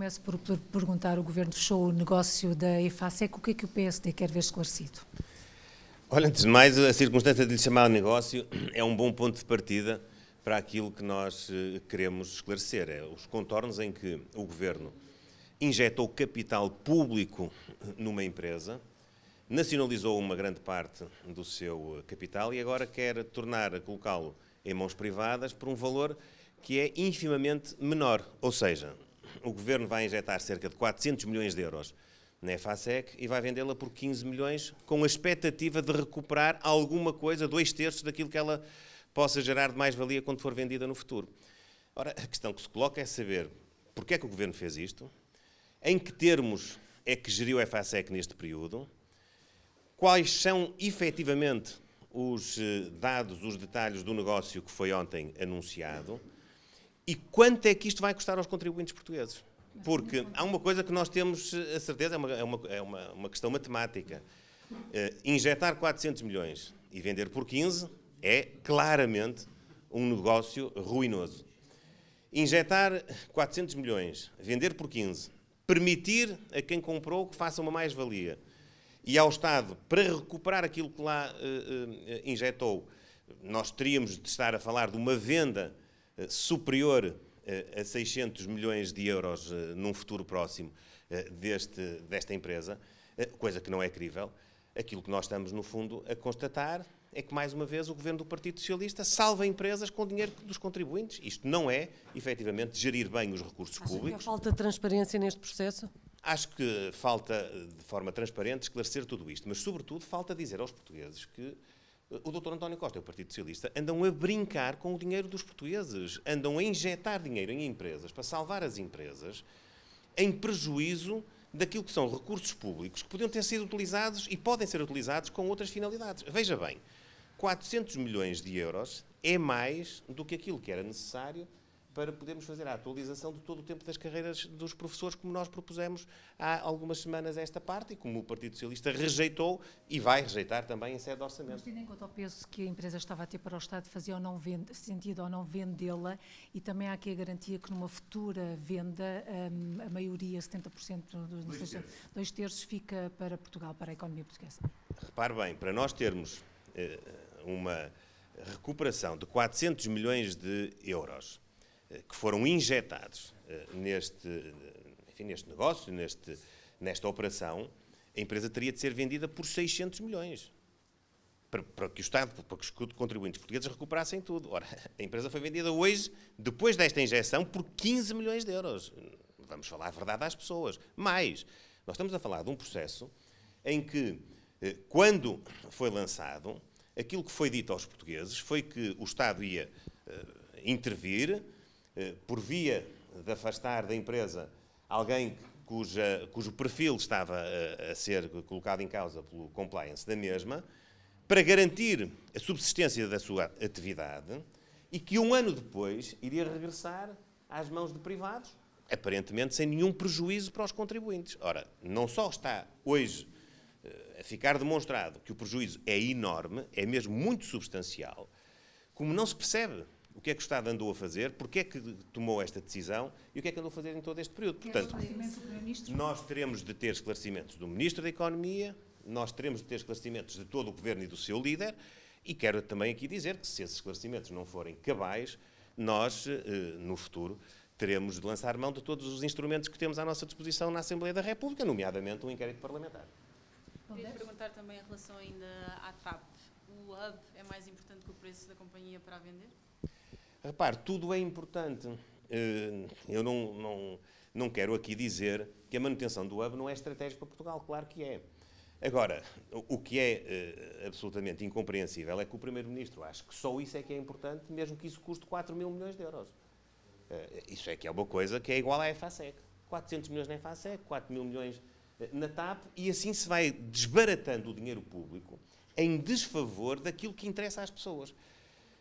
começo por perguntar, o Governo fechou o negócio da EFASEC, o que é que o PSD quer ver esclarecido? Olha, antes de mais, a circunstância de lhe chamar negócio é um bom ponto de partida para aquilo que nós queremos esclarecer. É os contornos em que o Governo injetou capital público numa empresa, nacionalizou uma grande parte do seu capital e agora quer colocá-lo em mãos privadas por um valor que é infimamente menor. Ou seja, o Governo vai injetar cerca de 400 milhões de euros na EFASEC e vai vendê-la por 15 milhões com a expectativa de recuperar alguma coisa, 2/3 daquilo que ela possa gerar de mais-valia quando for vendida no futuro. Ora, a questão que se coloca é saber porque é que o Governo fez isto, em que termos é que geriu a EFASEC neste período, quais são efetivamente os dados, os detalhes do negócio que foi ontem anunciado e quanto é que isto vai custar aos contribuintes portugueses. Porque há uma coisa que nós temos a certeza, é uma questão matemática. Injetar 400 milhões e vender por 15 é claramente um negócio ruinoso. Injetar 400 milhões, vender por 15, permitir a quem comprou que faça uma mais-valia e ao Estado, para recuperar aquilo que lá injetou, nós teríamos de estar a falar de uma venda superior a 600 milhões de euros num futuro próximo desta empresa, coisa que não é crível. Aquilo que nós estamos, no fundo, a constatar é que, mais uma vez, o Governo do Partido Socialista salva empresas com dinheiro dos contribuintes. Isto não é, efetivamente, gerir bem os recursos públicos. Acha que falta transparência neste processo? Acho que falta, de forma transparente, esclarecer tudo isto, mas, sobretudo, falta dizer aos portugueses que o Dr. António Costa e o Partido Socialista andam a brincar com o dinheiro dos portugueses, andam a injetar dinheiro em empresas para salvar as empresas em prejuízo daquilo que são recursos públicos que podiam ter sido utilizados e podem ser utilizados com outras finalidades. Veja bem, 400 milhões de euros é mais do que aquilo que era necessário para podermos fazer a atualização de todo o tempo das carreiras dos professores, como nós propusemos há algumas semanas a esta parte e como o Partido Socialista rejeitou e vai rejeitar também em sede de orçamento. Mas tendo em conta o peso que a empresa estava a ter para o Estado, fazia ou não sentido ou não vendê-la, e também há aqui a garantia que numa futura venda a maioria, 70%, 2/3 fica para Portugal, para a economia portuguesa. Repare bem, para nós termos uma recuperação de 400 milhões de euros que foram injetados neste negócio, nesta operação, a empresa teria de ser vendida por 600 milhões. Para que o Estado, para que os contribuintes portugueses recuperassem tudo. Ora, a empresa foi vendida hoje, depois desta injeção, por 15 milhões de euros. Vamos falar a verdade às pessoas. Mas, nós estamos a falar de um processo em que, quando foi lançado, aquilo que foi dito aos portugueses foi que o Estado ia intervir por via de afastar da empresa alguém cujo perfil estava a ser colocado em causa pelo compliance da mesma, para garantir a subsistência da sua atividade e que um ano depois iria regressar às mãos de privados, aparentemente sem nenhum prejuízo para os contribuintes. Ora, não só está hoje a ficar demonstrado que o prejuízo é enorme, é mesmo muito substancial, como não se percebe o que é que o Estado andou a fazer, porque é que tomou esta decisão e o que é que andou a fazer em todo este período. Portanto, nós teremos de ter esclarecimentos do Ministro da Economia, nós teremos de ter esclarecimentos de todo o Governo e do seu líder, e quero também aqui dizer que, se esses esclarecimentos não forem cabais, nós, no futuro, teremos de lançar mão de todos os instrumentos que temos à nossa disposição na Assembleia da República, nomeadamente um inquérito parlamentar. Queria perguntar também em relação ainda à TAP. O hub é mais importante que o preço da companhia para a vender? Repare, tudo é importante. Eu não quero aqui dizer que a manutenção do hub não é estratégica para Portugal. Claro que é. Agora, o que é absolutamente incompreensível é que o Primeiro-Ministro acha que só isso é que é importante, mesmo que isso custe 4 mil milhões de euros. Isso é que é uma coisa que é igual à EFASEC. 400 milhões na EFASEC, 4 mil milhões na TAP, e assim se vai desbaratando o dinheiro público em desfavor daquilo que interessa às pessoas.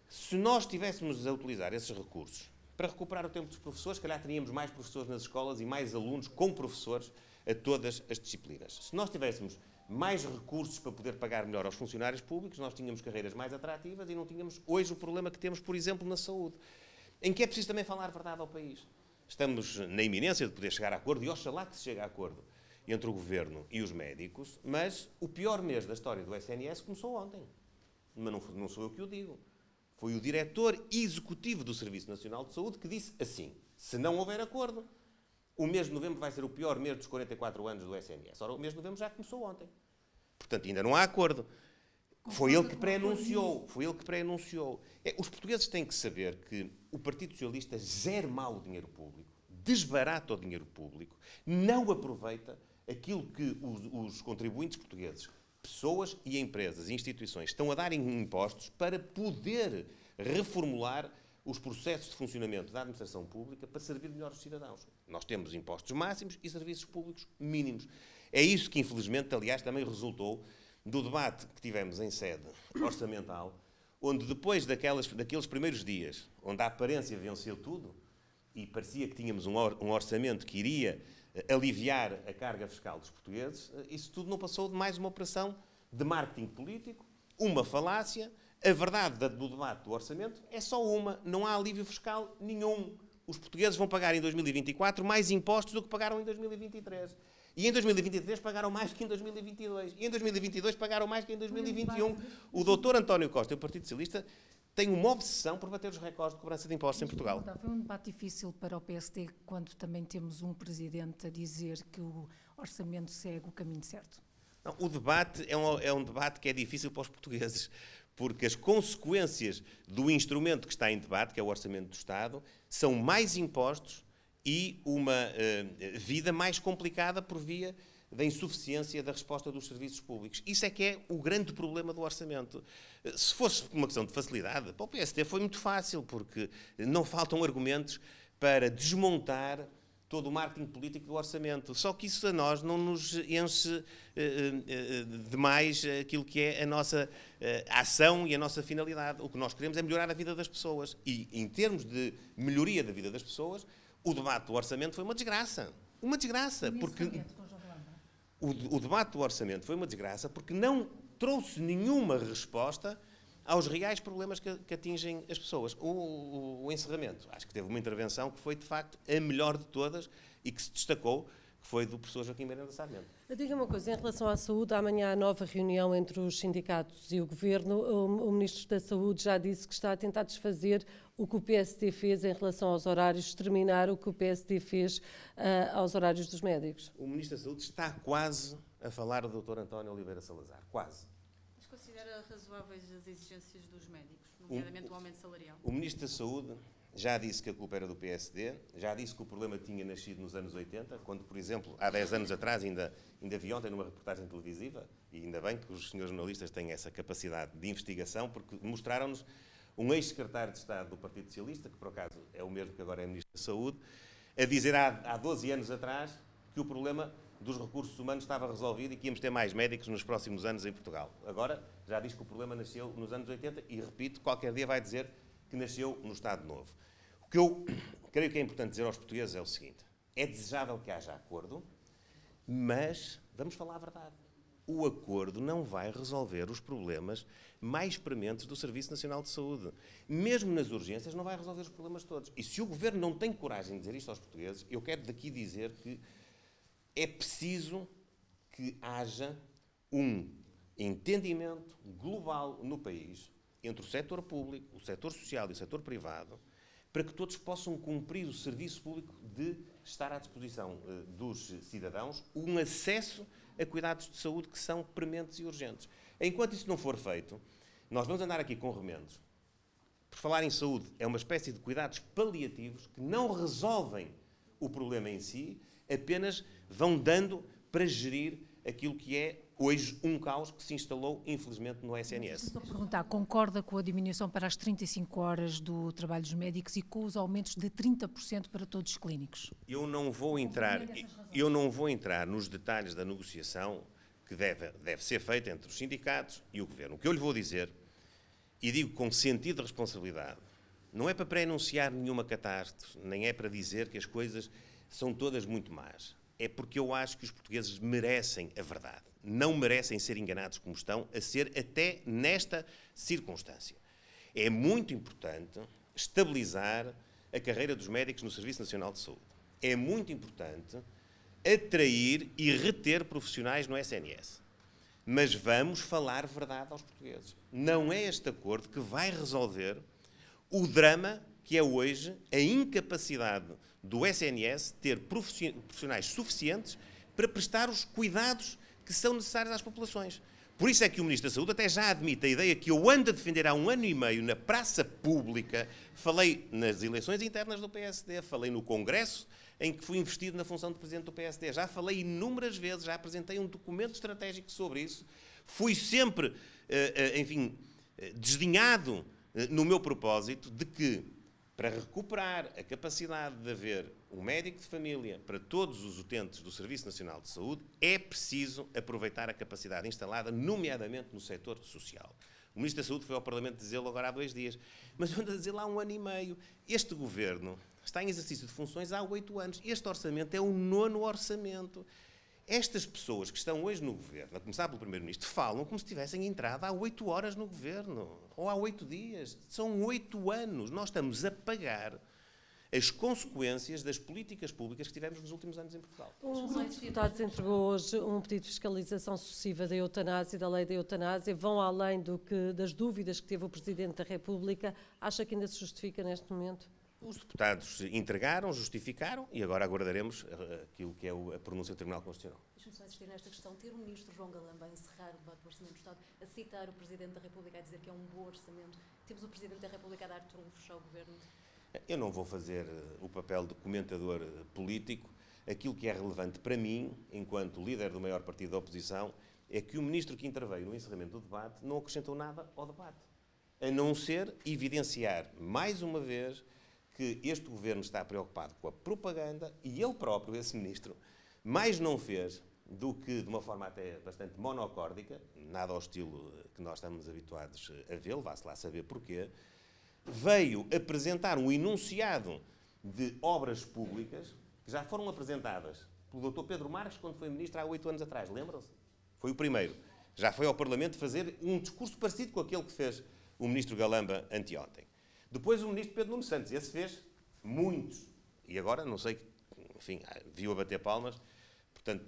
Se nós estivéssemos a utilizar esses recursos para recuperar o tempo dos professores, se calhar teríamos mais professores nas escolas e mais alunos com professores a todas as disciplinas. Se nós tivéssemos mais recursos para poder pagar melhor aos funcionários públicos, nós tínhamos carreiras mais atrativas e não tínhamos hoje o problema que temos, por exemplo, na saúde, em que é preciso também falar a verdade ao país. estamos na iminência de poder chegar a acordo, e oxalá que se chegue a acordo entre o Governo e os médicos, mas o pior mês da história do SNS começou ontem. Mas não sou eu que o digo. Foi o diretor executivo do Serviço Nacional de Saúde que disse assim: se não houver acordo, o mês de novembro vai ser o pior mês dos 44 anos do SNS. Ora, o mês de novembro já começou ontem. Portanto, ainda não há acordo. Foi ele que pré-anunciou. Os portugueses têm que saber que o Partido Socialista gera mal o dinheiro público, desbarata o dinheiro público, não aproveita aquilo que os contribuintes portugueses, pessoas e empresas e instituições estão a dar em impostos para poder reformular os processos de funcionamento da administração pública para servir melhor os cidadãos. Nós temos impostos máximos e serviços públicos mínimos. É isso que, infelizmente, aliás, também resultou do debate que tivemos em sede orçamental, onde depois daqueles primeiros dias, onde a aparência venceu tudo, e parecia que tínhamos um orçamento que iria aliviar a carga fiscal dos portugueses, isso tudo não passou de mais uma operação de marketing político, uma falácia. A verdade do debate do orçamento é só uma: não há alívio fiscal nenhum. Os portugueses vão pagar em 2024 mais impostos do que pagaram em 2023. E em 2023 pagaram mais que em 2022. E em 2022 pagaram mais que em 2021. O doutor António Costa e o Partido Socialista têm uma obsessão por bater os recordes de cobrança de impostos em Portugal. Foi um debate difícil para o PSD quando também temos um presidente a dizer que o orçamento segue o caminho certo. Não, o debate é um debate que é difícil para os portugueses, porque as consequências do instrumento que está em debate, que é o Orçamento do Estado, são mais impostos e uma vida mais complicada por via da insuficiência da resposta dos serviços públicos. Isso é que é o grande problema do orçamento. Se fosse uma questão de facilidade, para o PSD foi muito fácil, porque não faltam argumentos para desmontar todo o marketing político do orçamento. Só que isso a nós não nos enche demais aquilo que é a nossa ação e a nossa finalidade. O que nós queremos é melhorar a vida das pessoas. E, em termos de melhoria da vida das pessoas, o debate do orçamento foi uma desgraça. Uma desgraça, porque o debate do orçamento foi uma desgraça porque não trouxe nenhuma resposta aos reais problemas que atingem as pessoas. O encerramento, acho que teve uma intervenção que foi, de facto, a melhor de todas e que se destacou, que foi do professor Joaquim Miranda Sarmento. Diga uma coisa, em relação à saúde, amanhã há nova reunião entre os sindicatos e o Governo. O Ministro da Saúde já disse que está a tentar desfazer o que o PSD fez em relação aos horários, terminar o que o PSD fez aos horários dos médicos. O Ministro da Saúde está quase a falar do Dr. António Oliveira Salazar, quase. Mas considera razoáveis as exigências dos médicos, nomeadamente o aumento salarial? O Ministro da Saúde já disse que a culpa era do PSD, já disse que o problema tinha nascido nos anos 80, quando, por exemplo, há 10 anos atrás, ainda vi ontem numa reportagem televisiva, e ainda bem que os senhores jornalistas têm essa capacidade de investigação, porque mostraram-nos um ex-secretário de Estado do Partido Socialista, que por acaso é o mesmo que agora é Ministro da Saúde, a dizer há 12 anos atrás que o problema dos recursos humanos estava resolvido e que íamos ter mais médicos nos próximos anos em Portugal. Agora já diz que o problema nasceu nos anos 80 e, repito, qualquer dia vai dizer que nasceu no Estado Novo. O que eu creio que é importante dizer aos portugueses é o seguinte: é desejável que haja acordo, mas vamos falar a verdade. O acordo não vai resolver os problemas mais prementes do Serviço Nacional de Saúde. Mesmo nas urgências não vai resolver os problemas todos. E se o Governo não tem coragem de dizer isto aos portugueses, eu quero daqui dizer que é preciso que haja um entendimento global no país entre o setor público, o setor social e o setor privado, para que todos possam cumprir o serviço público de estar à disposição dos cidadãos um acesso a cuidados de saúde que são prementes e urgentes. Enquanto isso não for feito, nós vamos andar aqui com remendos. Por falar em saúde, é uma espécie de cuidados paliativos que não resolvem o problema em si, apenas vão dando para gerir aquilo que é hoje um caos que se instalou, infelizmente, no SNS. Estou a perguntar, concorda com a diminuição para as 35 horas do trabalho dos médicos e com os aumentos de 30% para todos os clínicos? Eu não vou entrar nos detalhes da negociação que deve ser feita entre os sindicatos e o Governo. O que eu lhe vou dizer, e digo com sentido de responsabilidade, não é para pré-anunciar nenhuma catástrofe, nem é para dizer que as coisas são todas muito más. É porque eu acho que os portugueses merecem a verdade. Não merecem ser enganados como estão a ser até nesta circunstância. É muito importante estabilizar a carreira dos médicos no Serviço Nacional de Saúde. É muito importante atrair e reter profissionais no SNS. Mas vamos falar verdade aos portugueses. Não é este acordo que vai resolver o drama que é hoje a incapacidade do SNS ter profissionais suficientes para prestar os cuidados que são necessários às populações. Por isso é que o Ministro da Saúde até já admite a ideia que eu ando a defender há 1 ano e meio na praça pública. Falei nas eleições internas do PSD, falei no Congresso, em que fui investido na função de Presidente do PSD. Já falei inúmeras vezes, já apresentei um documento estratégico sobre isso. Fui sempre, enfim, desdenhado no meu propósito de que, para recuperar a capacidade de haver um médico de família para todos os utentes do Serviço Nacional de Saúde, é preciso aproveitar a capacidade instalada, nomeadamente no setor social. O Ministro da Saúde foi ao Parlamento dizê-lo agora há 2 dias, mas eu ando a dizer-lo há 1 ano e meio. Este Governo está em exercício de funções há 8 anos. Este orçamento é o 9º orçamento. Estas pessoas que estão hoje no Governo, a começar pelo Primeiro-Ministro, falam como se tivessem entrado há 8 horas no Governo, ou há 8 dias. São 8 anos. Nós estamos a pagar as consequências das políticas públicas que tivemos nos últimos anos em Portugal. O grupo de deputados entregou hoje um pedido de fiscalização sucessiva da eutanásia, da lei da eutanásia. Vão além das dúvidas que teve o Presidente da República. Acha que ainda se justifica neste momento? Os deputados entregaram, justificaram e agora aguardaremos aquilo que é a pronúncia do Tribunal Constitucional. Deixa-me só insistir nesta questão. Ter o Ministro João Galamba a encerrar o debate do Orçamento do Estado, a citar o Presidente da República a dizer que é um bom orçamento. Temos o Presidente da República a dar trunfos ao Governo? Eu não vou fazer o papel de comentador político. Aquilo que é relevante para mim, enquanto líder do maior partido da oposição, é que o Ministro que interveio no encerramento do debate não acrescentou nada ao debate, a não ser evidenciar, mais uma vez, que este Governo está preocupado com a propaganda e ele próprio, esse Ministro, mais não fez do que, de uma forma até bastante monocórdica, nada ao estilo que nós estamos habituados a vê-lo, vá-se lá saber porquê, veio apresentar um enunciado de obras públicas que já foram apresentadas pelo Dr. Pedro Marques quando foi Ministro há 8 anos atrás, lembram-se? Foi o primeiro. Já foi ao Parlamento fazer um discurso parecido com aquele que fez o Ministro Galamba anteontem. Depois o Ministro Pedro Nuno Santos, esse fez muitos. E agora, não sei, enfim, viu a bater palmas, portanto,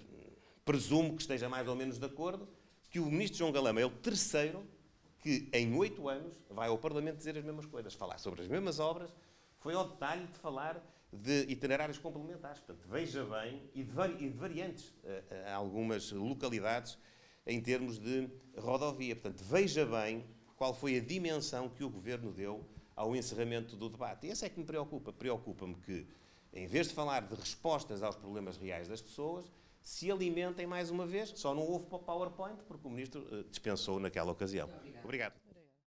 presumo que esteja mais ou menos de acordo que o Ministro João Galamba é o terceiro que, em 8 anos, vai ao Parlamento dizer as mesmas coisas, falar sobre as mesmas obras, foi ao detalhe de falar de itinerários complementares. Portanto, veja bem, e de variantes a algumas localidades em termos de rodovia. Portanto, veja bem qual foi a dimensão que o Governo deu ao encerramento do debate. E esse é que me preocupa. Preocupa-me que, em vez de falar de respostas aos problemas reais das pessoas, se alimentem mais uma vez. Só não houve para o PowerPoint, porque o Ministro dispensou naquela ocasião. Obrigado.